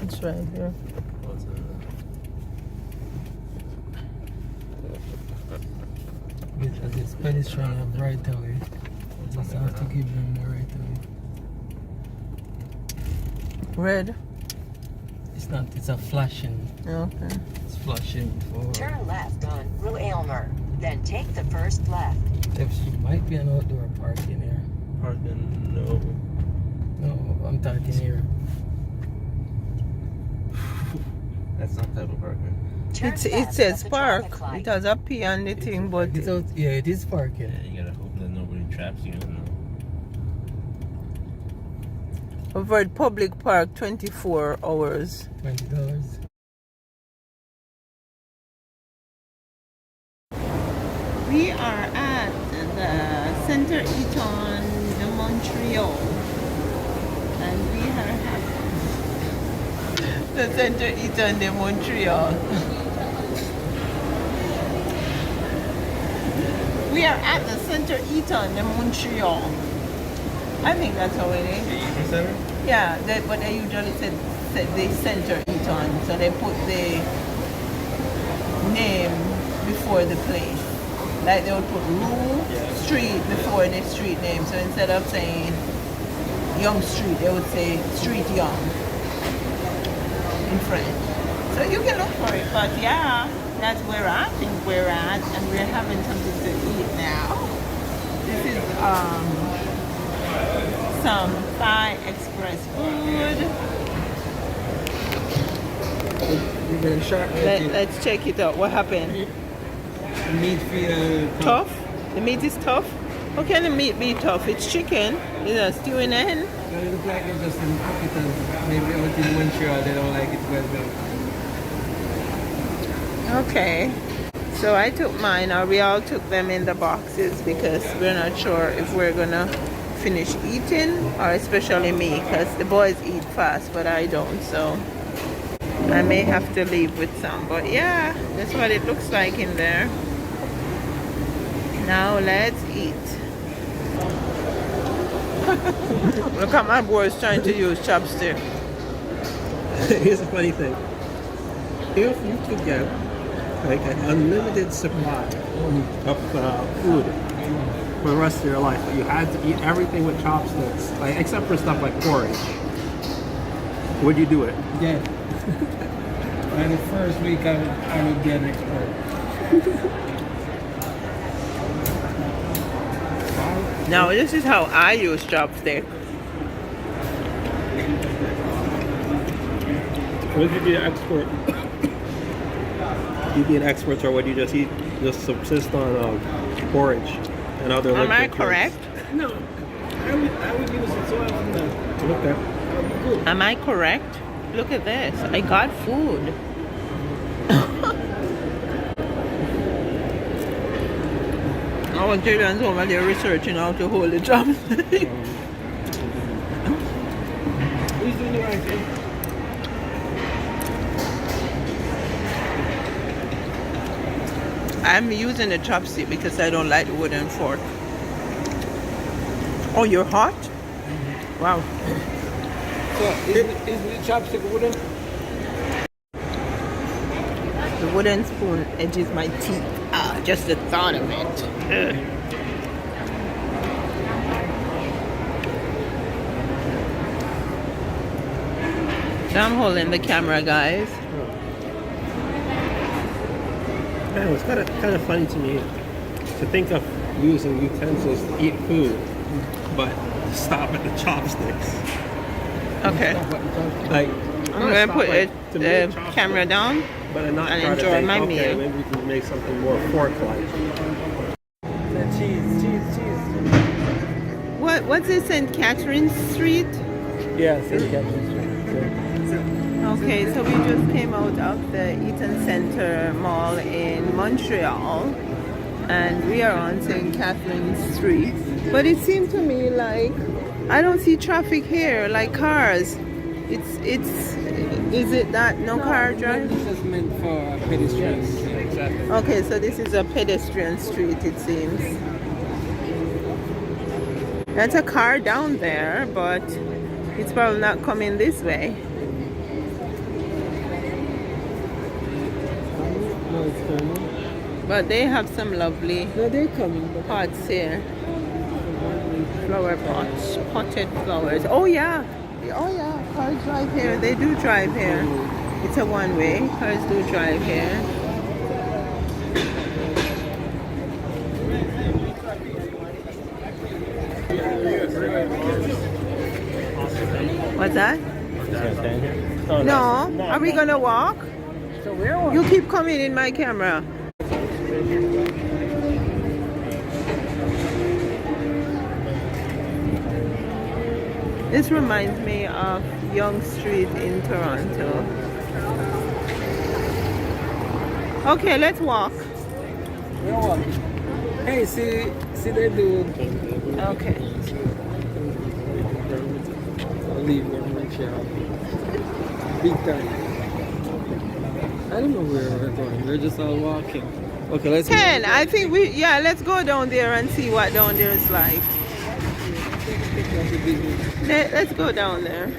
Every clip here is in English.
It's right here. What's Because this pedestrian have right away. Just have to give them the right away. Red. It's not, it's a flashing. Okay. It's flashing for. Turn left on Rue Aylmer, then take the first left. There might be an outdoor parking here. parking? No. No, I'm talking here. That's not type of parking. Turn It left says at the park. traffic light. It has a P on the thing, but It's out, yeah, it is Yeah, parking. you gotta hope that nobody traps you. avoid public park 24 hours. $20. We are at the Center Eton de Montreal, and we are having the Center Eton de Montreal. We are at the Center Eton de Montreal. I think that's how it is. The Eaton Center? Yeah, but they usually said the Center Eton, so they put the name before the place. Like they would put Rue Street before the street name. So instead of saying Young Street, they would say Street Young in French. So you can look for it, but yeah, that's where I think we're at, and we're having something to eat now. This is some Thai Express food. You've been short. Let's check it out. What happened? Meat feel Tough? The meat is tough? How can the meat be tough? It's chicken. Is a stew in the end? It looks like they just didn't cook it as maybe out in Montreal they don't like it well done. Okay. So I took mine, or we all took them in the boxes because we're not sure if we're gonna finish eating, or especially me, because the boys eat fast, but I don't. So I may have to leave with some. But yeah, that's what it looks like in there. Now let's eat. Look at my boys trying to use chopstick. Here's the funny thing. If you could get like an unlimited supply of food for the rest of your life, but you had to eat everything with chopsticks, like except for stuff like porridge, would you do it? Yeah. By the first week I would be an expert. Now this is how I use chopstick. Would you be an expert? You be an expert, or would you just subsist on porridge and other? Am I liquid correct? No, I would use it so often that. Okay. Am I correct? Look at this. I got food. Our children's over there researching how to hold the chopstick. Who's doing the right thing? I'm using the chopstick because I don't like the wooden fork. Oh, you're hot? Wow. So is the chopstick wooden? The wooden spoon edges my teeth. Ah, just the thought of it. Ugh. So I'm holding the camera, guys. Man, it's kind of funny to me to think of using utensils to eat food, but stop at the chopsticks. Okay. Like I'm gonna put the camera down. but not and try to enjoy think, my okay, meal. maybe we can make something more fork-like. Cheese. What's this, St. Catherine Street? Yeah, St. Catherine Street. Okay, so we just came out of the Eaton Center Mall in Montreal, and we are on St. Catherine Street. But it seemed to me like I don't see traffic here, like cars. Is it that no car drive? This is meant for pedestrians. Yeah, exactly. Okay, so this is a pedestrian street, it seems. That's a car down there, but it's probably not coming this way. know it's coming. But they have some lovely No, they're coming. But pots here. Flower pots, potted flowers. Oh yeah. Oh yeah. Cars drive here. They do drive here. It's a one way. Cars do drive here. What's that? No. Are we gonna walk? so we're You keep coming in my camera. This reminds me of Yonge Street in Toronto. Okay, let's walk. We're walking. Hey, see they do. Okay. I'll leave Montreal. Big time. I don't know where we're going. We're just all walking. Okay, let's go. Ken, I think let's go down there and see what down there is like. Let's go down there.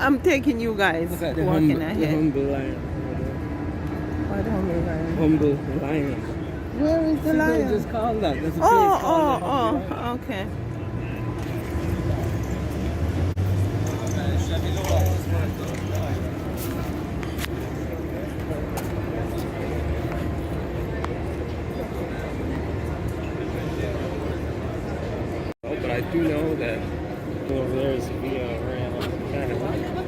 I'm taking you guys Look at the walking the ahead. humble lion. What humble lion? Humble lion. Where is the They lion? just call that. That's a place called the Humble Lion. Okay. Oh, but I do know that over there is via around Canada.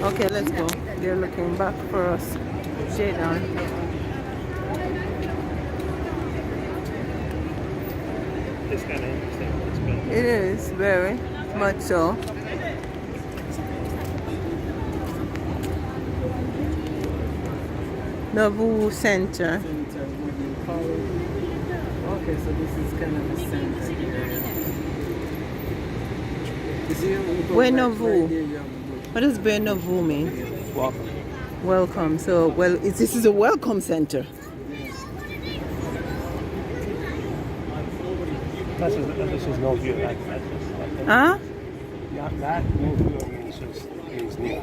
Okay, let's go. They're looking back for us. Stay down. It's kind of interesting. It's been It is very much so. Nauvoo Center. Center, what do you call it? Okay, so this is kind of a center here. You see, we go Where right Nauvoo? there, you have the bush. What does Bay Nauvoo mean? welcome. Welcome. So, this is a welcome center. This is no view. Huh? That no view means new.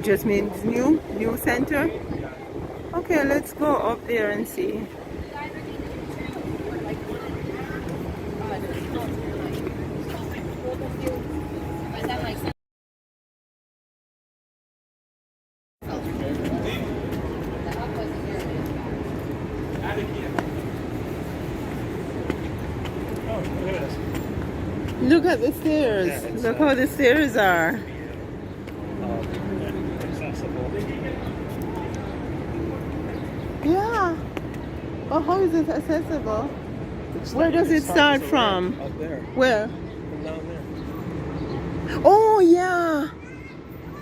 Just means new center. Okay, let's go up there and see. Look at the stairs. Yeah, it's, Look how the stairs are. Accessible. Yeah. Oh, how is it accessible? It's Where does it start starts from? Up there. Where? From down there. Oh yeah.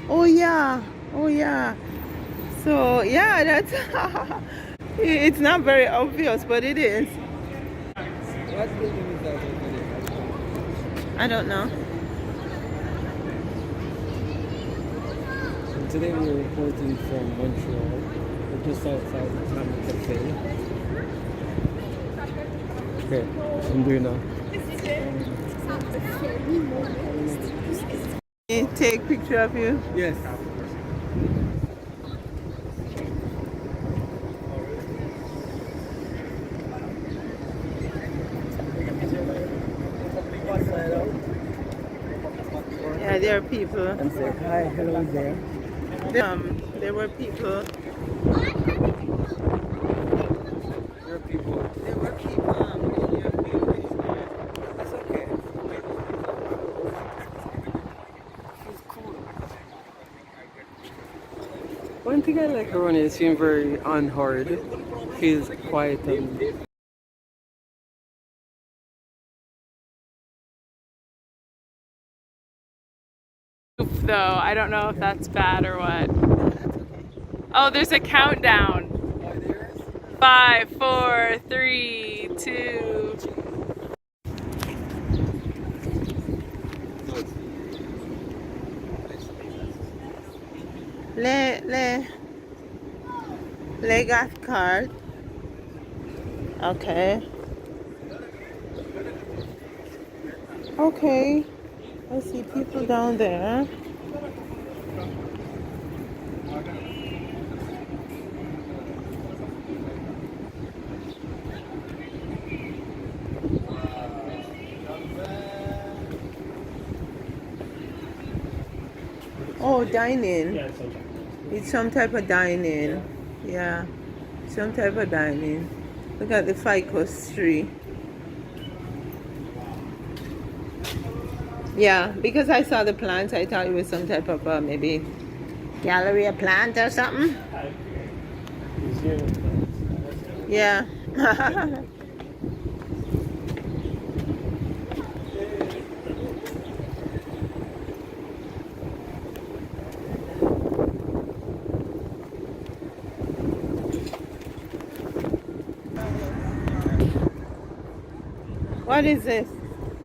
Oh yeah. Oh yeah. So yeah, that's it's not very obvious, but it is. What building is that over there? I don't know. So today we're reporting from Montreal. We're just outside the Family Cafe. Okay, I'm doing now. Take picture of you. Yes. Yeah, there are people. And say hi, hello there. There were people. There are people. There were people. That's okay. He's cool. One thing I like around is he's very unhurried. He's quiet and Though I don't know if that's bad or what. Oh, there's a countdown. 5, 4, 3, 2. Le gas card. Okay. Okay. I see people down there. Oh, dining. Yeah, it's okay. It's some type of dining. Yeah. Some type of dining. Look at the ficus tree. Yeah, because I saw the plants, I thought it was some type of maybe galleria plant or something. Yeah. What is this?